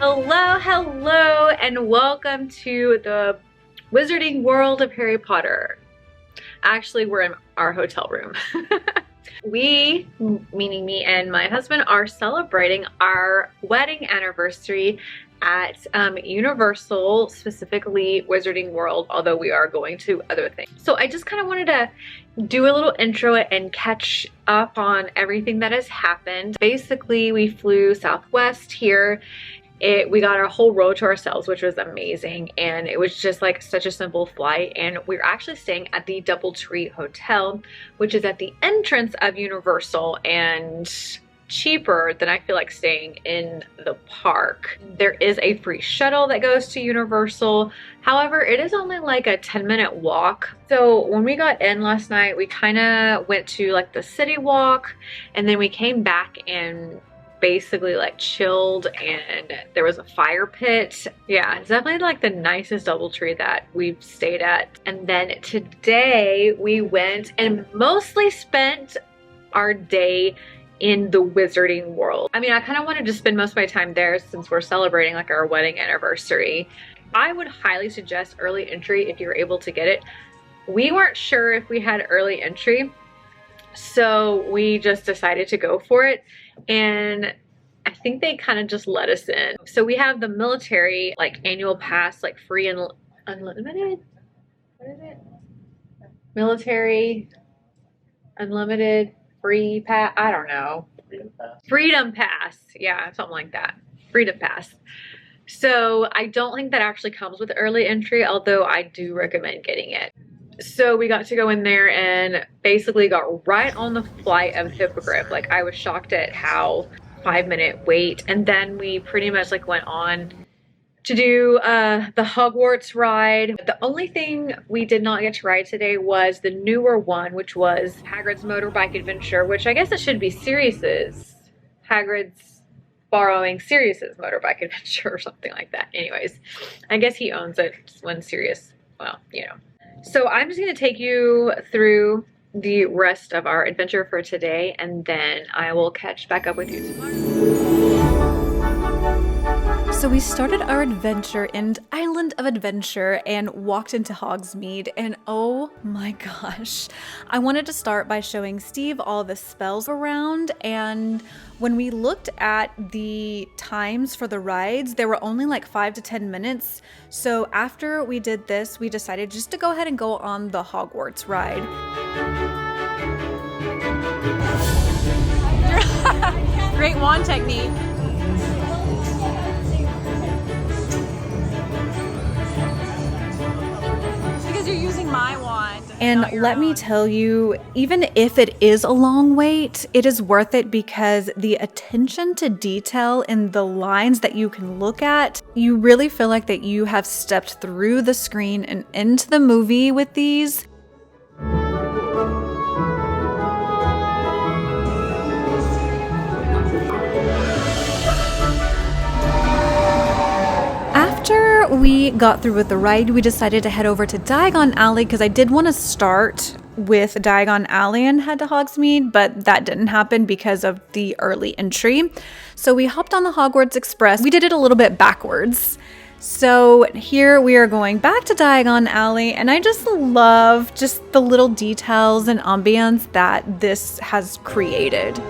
Hello, and welcome to the Wizarding World of Harry Potter. Actually, we're in our hotel room. We, meaning me and my husband, are celebrating our wedding anniversary at Universal, specifically Wizarding World, although we are going to other things. So I just kind of wanted to do a little intro and catch up on everything that has happened. Basically, we flew Southwest here. We got our whole row to ourselves, which was amazing, and it was just like such a simple flight. And we're actually staying at the DoubleTree Hotel, which is at the entrance of Universal and cheaper than I feel like staying in the park. There is a free shuttle that goes to Universal. However, it is only like a 10-minute walk. So when we got in last night, we kind of went to like the city walk, and then we came back and basically like chilled, and there was a fire pit. Yeah, it's definitely like the nicest DoubleTree that we've stayed at. And then today we went and mostly spent our day in the Wizarding World. I mean, I kind of wanted to spend most of my time there since we're celebrating like our wedding anniversary. I would highly suggest early entry if you're able to get it. We weren't sure if we had early entry, so we just decided to go for it. And I think they kind of just let us in. So we have the military like annual pass, like free and unlimited. What is it? Military unlimited free pass. I don't know. Freedom pass. Yeah, something like that. Freedom pass. So I don't think that actually comes with early entry, although I do recommend getting it. So we got to go in there and basically got right on the flight of Hippogriff. Like, I was shocked at how 5-minute wait. And then we pretty much like went on to do the Hogwarts ride. The only thing we did not get to ride today was the newer one, which was Hagrid's Motorbike Adventure, which I guess it should be Sirius's. Hagrid's borrowing Sirius's Motorbike Adventure or something like that. Anyways, I guess he owns it when Sirius, well, you know. So I'm just going to take you through the rest of our adventure for today, and then I will catch back up with you tomorrow. So we started our adventure in Island of Adventure and walked into Hogsmeade, and oh my gosh, I wanted to start by showing Steve all the spells around. And when we looked at the times for the rides, there were only like 5 to 10 minutes. So after we did this, we decided just to go ahead and go on the Hogwarts ride. Great wand technique. You're using my wand. And let me tell you, even if it is a long wait, it is worth it because the attention to detail in the lines that you can look at, you really feel like that you have stepped through the screen and into the movie with these. After we got through with the ride, we decided to head over to Diagon Alley because I did want to start with Diagon Alley and head to Hogsmeade, but that didn't happen because of the early entry. So we hopped on the Hogwarts Express. We did it a little bit backwards. So here we are going back to Diagon Alley, and I just love just the little details and ambience that this has created.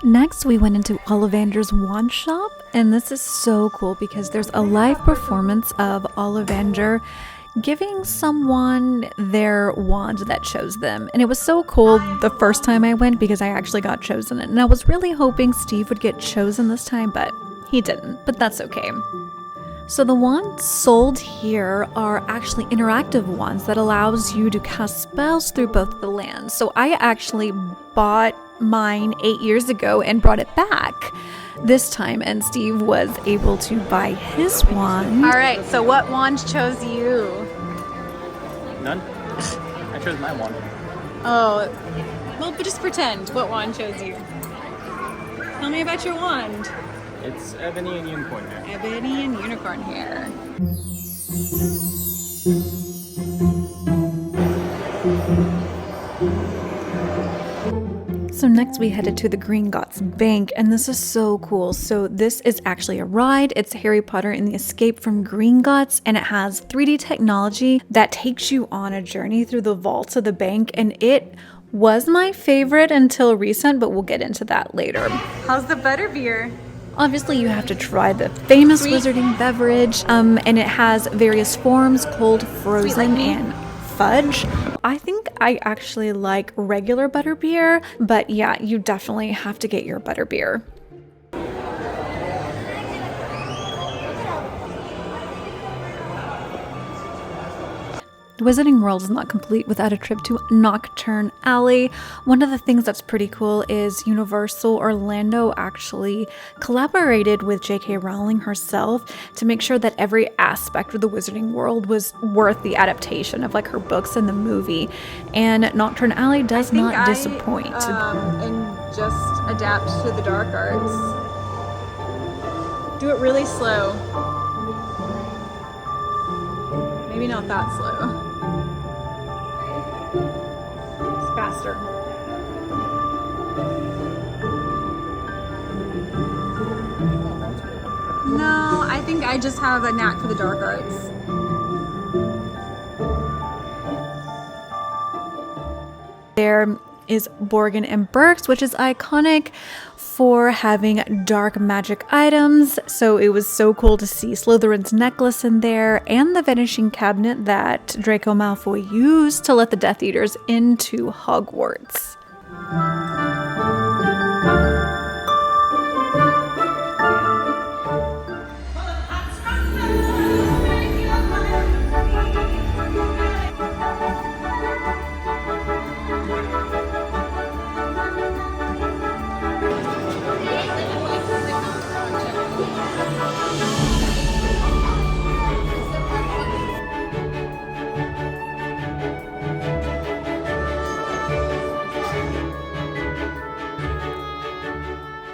Next, we went into Ollivander's wand shop, and this is so cool because there's a live performance of Ollivander giving someone their wand that chose them. And it was so cool the first time I went because I actually got chosen. And I was really hoping Steve would get chosen this time, but he didn't. But that's okay. So the wands sold here are actually interactive wands that allows you to cast spells through both the lands. So I actually bought mine 8 years ago and brought it back this time, and Steve was able to buy his wand. All right, so what wand chose you? None. I chose my wand. Oh, well, but just pretend. What wand chose you? Tell me about your wand. It's ebony and unicorn hair. Ebony and unicorn hair. So next we headed to the Gringotts Bank, and this is so cool. So this is actually a ride. It's Harry Potter and the Escape from Gringotts, and it has 3D technology that takes you on a journey through the vaults of the bank, and it was my favorite until recent, but we'll get into that later. How's the butterbeer? Obviously, you have to try the famous wizarding beverage, and it has various forms: cold, frozen, and fudge. I think I actually like regular butterbeer, but yeah, you definitely have to get your butterbeer. The Wizarding World is not complete without a trip to Nocturne Alley. One of the things that's pretty cool is Universal Orlando actually collaborated with J.K. Rowling herself to make sure that every aspect of the Wizarding World was worth the adaptation of like her books and the movie. And Nocturne Alley does not disappoint. And just adapt to the dark arts. Do it really slow. Maybe not that slow. It's faster. No, I think I just have a knack for the dark arts. There is Borgin and Burke's, which is iconic for having dark magic items. So it was so cool to see Slytherin's necklace in there and the vanishing cabinet that Draco Malfoy used to let the Death Eaters into Hogwarts.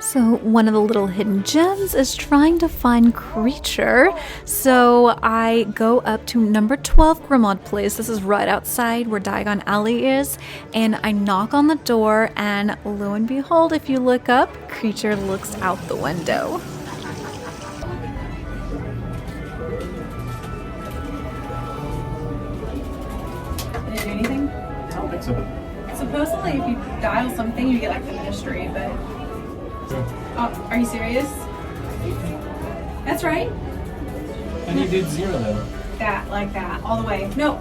So one of the little hidden gems is trying to find Creature. So I go up to number 12 Grimmauld Place. This is right outside where Diagon Alley is. And I knock on the door, and lo and behold, if you look up, Creature looks out the window. Did it do anything? I don't think so. Supposedly if you dial something you get like the ministry, but... Oh, are you serious? That's right. And you did 0 then. That, like that, all the way. No.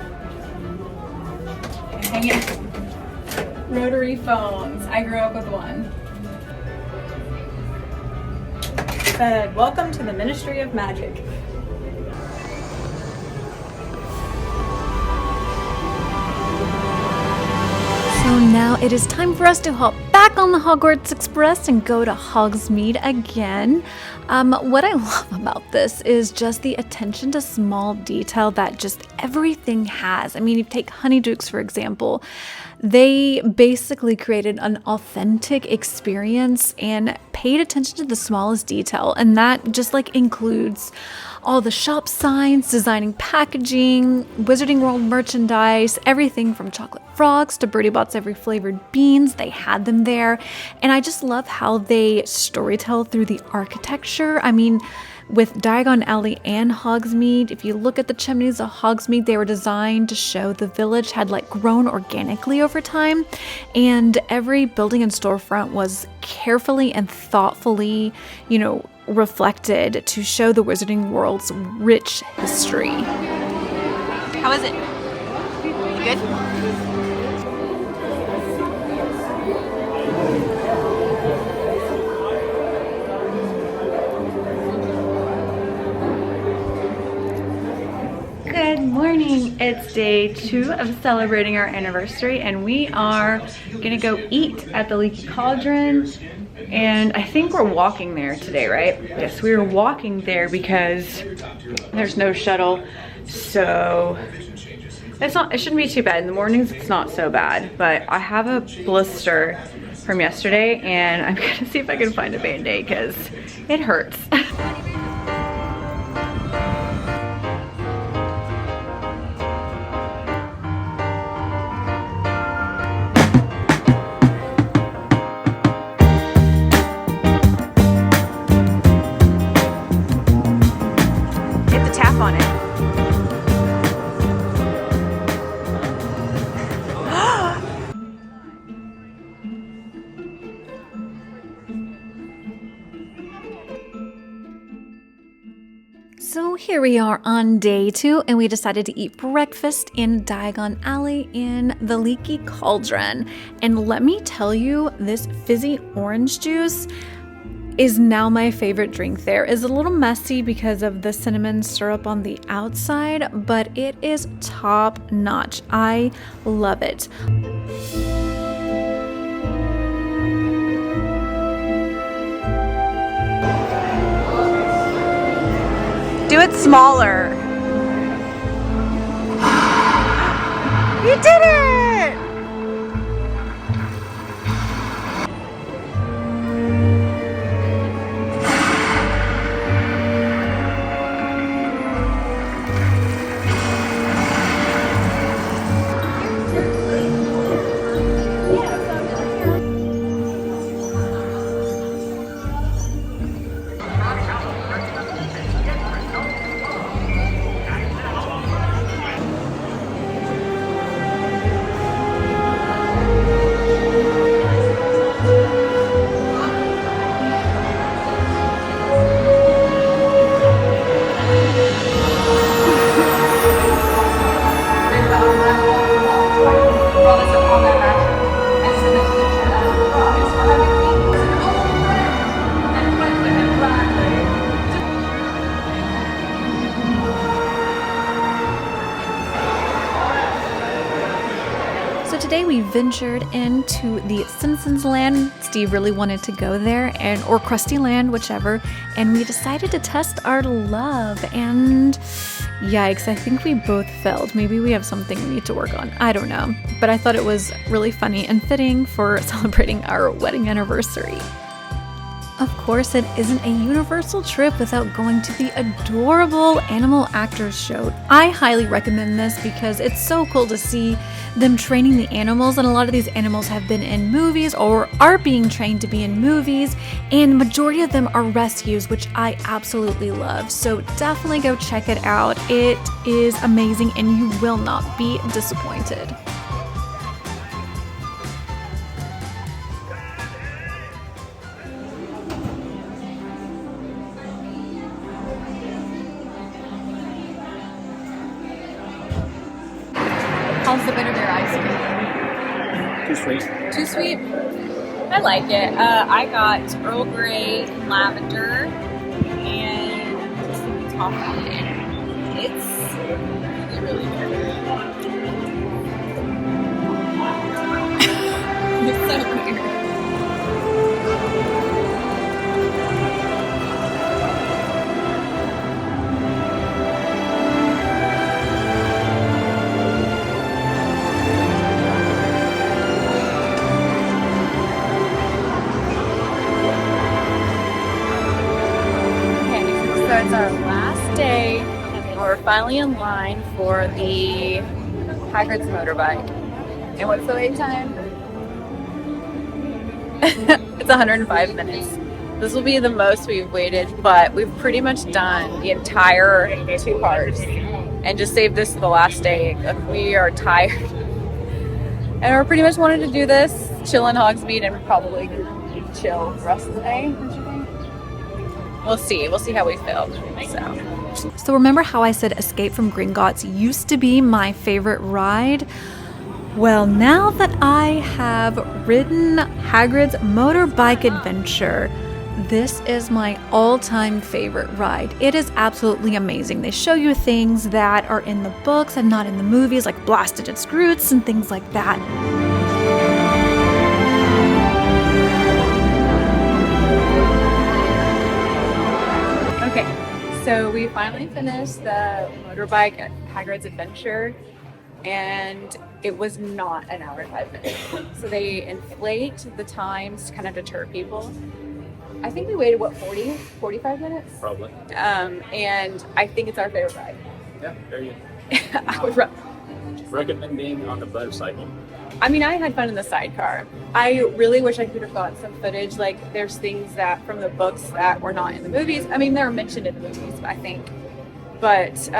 And hang it. Rotary phones. I grew up with one. Said, welcome to the Ministry of Magic. So now it is time for us to hop back on the Hogwarts Express and go to Hogsmeade again. What I love about this is just the attention to small detail that just everything has. I mean, you take Honeydukes, for example. They basically created an authentic experience and paid attention to the smallest detail. And that just like includes all the shop signs, designing packaging, Wizarding World merchandise, everything from chocolate frogs to Bertie Bott's every flavored beans. They had them there. And I just love how they storytell through the architecture. I mean, with Diagon Alley and Hogsmeade, if you look at the chimneys of Hogsmeade, they were designed to show the village had like grown organically over time, and every building and storefront was carefully and thoughtfully, reflected to show the Wizarding World's rich history. How is it? You good? Good morning. It's day 2 of celebrating our anniversary, and we are gonna go eat at the Leaky Cauldron. And I think we're walking there today, right? Yes, we were walking there because there's no shuttle. So it shouldn't be too bad. In the mornings, it's not so bad. But I have a blister from yesterday, and I'm gonna see if I can find a Band-Aid because it hurts. On it. So here we are on day 2, and we decided to eat breakfast in Diagon Alley in the Leaky Cauldron. And let me tell you, this fizzy orange juice is now my favorite drink there. It's a little messy because of the cinnamon syrup on the outside, but it is top notch. I love it. Do it smaller. You did it! Today we ventured into the Simpsons land. Steve really wanted to go there, or Krusty Land, whichever, and we decided to test our love, and yikes, I think we both failed. Maybe we have something we need to work on. I don't know, but I thought it was really funny and fitting for celebrating our wedding anniversary. Of course, it isn't a Universal trip without going to the adorable Animal Actors Show. I highly recommend this because it's so cool to see them training the animals, and a lot of these animals have been in movies or are being trained to be in movies, and the majority of them are rescues, which I absolutely love. So definitely go check it out. It is amazing and you will not be disappointed. How's the bit of your ice cream? Too sweet. Too sweet? I like it. I got Earl Grey and lavender and some toffee. It's really good. It's so weird. So it's our last day, and we're finally in line for the Hagrid's motorbike. And what's the wait time? It's 105 minutes. This will be the most we've waited, but we've pretty much done the entire 2 parts and just saved this to the last day. We are tired. And we're pretty much wanted to do this, chill in Hogsmeade, and probably chill the rest of the day. We'll see how we feel. So remember how I said Escape from Gringotts used to be my favorite ride? Well, now that I have ridden Hagrid's motorbike adventure, This is my all-time favorite ride. It is absolutely amazing. They show you things that are in the books and not in the movies, like blasted its roots and things like that. Okay, so we finally finished the motorbike at Hagrid's Adventure, and it was not an hour and 5 minutes. So they inflate the times to kind of deter people. I think we waited, what, 45 minutes? Probably. And I think it's our favorite ride. Yeah, very good. I would Recommend being on the motorcycle. I mean, I had fun in the sidecar. I really wish I could have got some footage. Like, there's things that from the books that were not in the movies. I mean, they're mentioned in the movies, I think. But,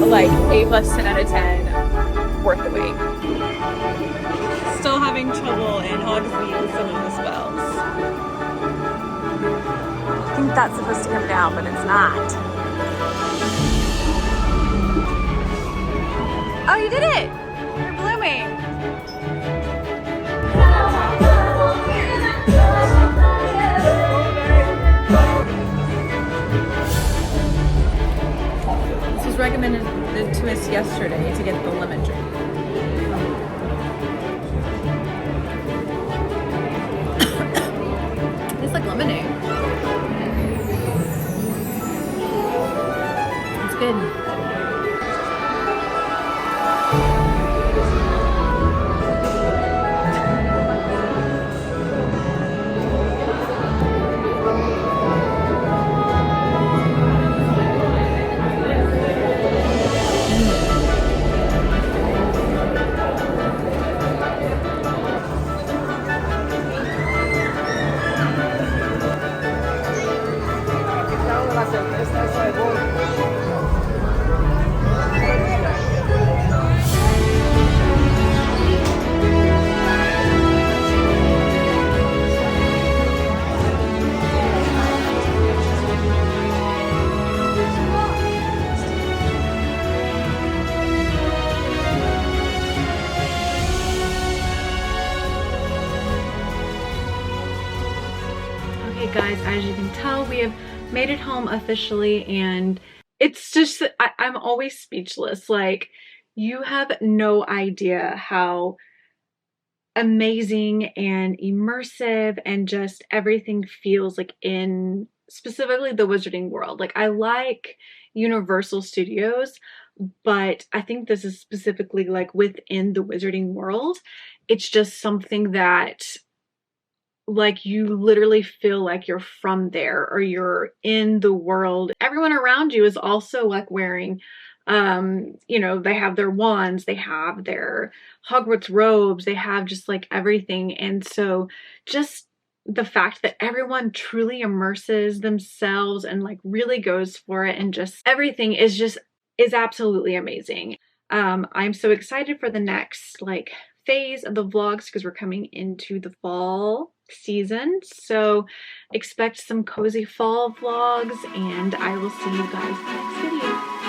like, A plus 10 out of 10, worth the wait. Still having trouble in Hogsmeade with some of the spells. I think that's supposed to come down, but it's not. Oh, you did it! You're blooming! This was recommended to us yesterday to get the lemon drink. It's like lemonade. It's good. Guys, as you can tell, we have made it home officially, and it's just, I'm always speechless. Like, you have no idea how amazing and immersive and just everything feels like in specifically the Wizarding World. Like, I like Universal Studios, but I think this is specifically like within the Wizarding World. It's just something that, like, you literally feel like you're from there or you're in the world. Everyone around you is also like wearing, you know, they have their wands, they have their Hogwarts robes, they have just like everything. And so just the fact that everyone truly immerses themselves and like really goes for it, and just everything is absolutely amazing. I'm so excited for the next like phase of the vlogs because we're coming into the fall season, so expect some cozy fall vlogs, and I will see you guys next video.